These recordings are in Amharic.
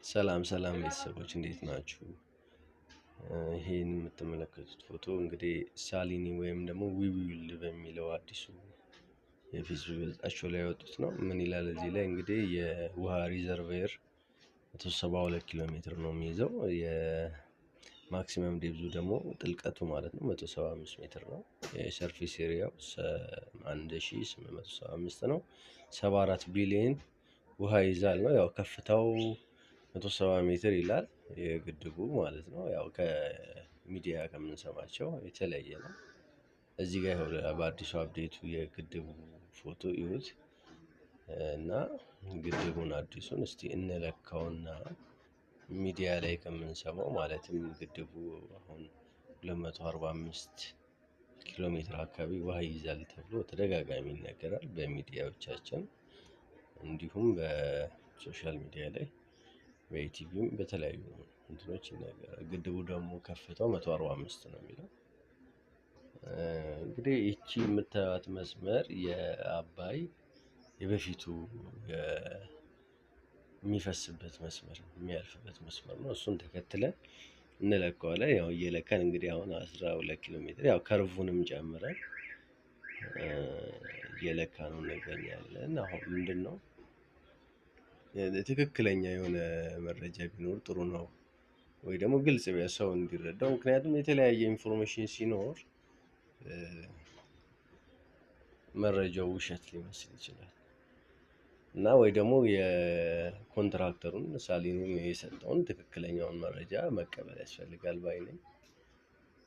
ሰላም ሰላም ቤተሰቦች እንዴት ናችሁ? ይሄን የምትመለከቱት ፎቶ እንግዲህ ሳሊኒ ወይም ደግሞ ዊዊል በሚለው አዲሱ የፌስቡክ ገጻቸው ላይ ያወጡት ነው። ምን ይላል እዚህ ላይ እንግዲህ የውሃ ሪዘርቬር 172 ኪሎ ሜትር ነው የሚይዘው። የማክሲመም ዴብዙ ደግሞ ጥልቀቱ ማለት ነው 175 ሜትር ነው። የሰርፌስ ኤሪያው 1875 ነው። 74 ቢሊዮን ውሃ ይዛል ነው። ያው ከፍታው 170 ሜትር ይላል የግድቡ ማለት ነው። ያው ከሚዲያ ከምንሰማቸው የተለየ ነው። እዚህ ጋር በአዲሱ አፕዴቱ የግድቡ ፎቶ ይዩት እና ግድቡን አዲሱን እስቲ እንለካውና ሚዲያ ላይ ከምንሰማው ማለትም ግድቡ አሁን 245 ኪሎ ሜትር አካባቢ ውሃ ይይዛል ተብሎ ተደጋጋሚ ይነገራል በሚዲያዎቻችን፣ እንዲሁም በሶሻል ሚዲያ ላይ በኢቲቪም በተለያዩ እንትኖች ይነገራል። ግድቡ ደግሞ ከፍታው 145 ነው የሚለው። እንግዲህ ይቺ የምታዩት መስመር የአባይ የበፊቱ የሚፈስበት መስመር የሚያልፍበት መስመር ነው። እሱን ተከትለን እንለካዋለን። ያው እየለካን እንግዲህ አሁን 12 ኪሎ ሜትር ያው ከርቡንም ጨምረን እየለካ ነው እንገኛለን። አሁን ምንድነው ትክክለኛ የሆነ መረጃ ቢኖር ጥሩ ነው፣ ወይ ደግሞ ግልጽ ሰው እንዲረዳው። ምክንያቱም የተለያየ ኢንፎርሜሽን ሲኖር መረጃው ውሸት ሊመስል ይችላል እና ወይ ደግሞ የኮንትራክተሩን ሳሊኒን የሰጠውን ትክክለኛውን መረጃ መቀበል ያስፈልጋል ባይ ነኝ።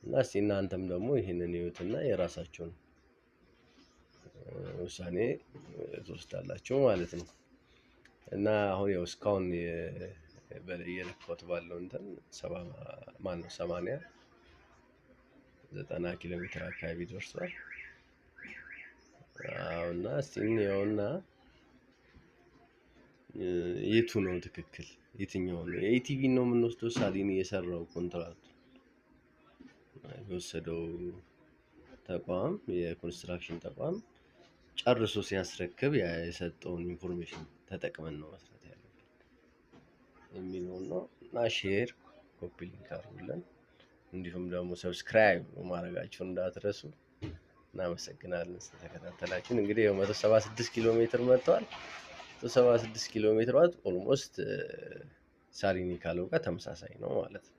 እና እስቲ እናንተም ደግሞ ይህንን እዩትና የራሳችሁን ውሳኔ ትወስዳላችሁ ማለት ነው። እና አሁን ያው እስካሁን የለካሁት ባለው እንትን 90 ኪሎ ሜትር አካባቢ ደርሷል። እና እስቲ እንየውና የቱ ነው ትክክል፣ የትኛው ነው? የኢቲቪ ነው የምንወስደው? ሳሊኒ የሰራው ኮንትራክት የወሰደው ተቋም የኮንስትራክሽን ተቋም ጨርሶ ሲያስረክብ የሰጠውን ኢንፎርሜሽን ተጠቅመን ነው መስራት ያለብን የሚለውን ነው። እና ሼር ኮፒ ሊንክ አድርጉልን፣ እንዲሁም ደግሞ ሰብስክራይብ ማድረጋችሁን እንዳትረሱ። እናመሰግናለን ስለተከታተላችሁን። እንግዲህ 176 ኪሎ ሜትር መጥቷል። 176 ኪሎ ሜትር ማለት ኦልሞስት ሳሊኒ ካለው ጋር ተመሳሳይ ነው ማለት ነው።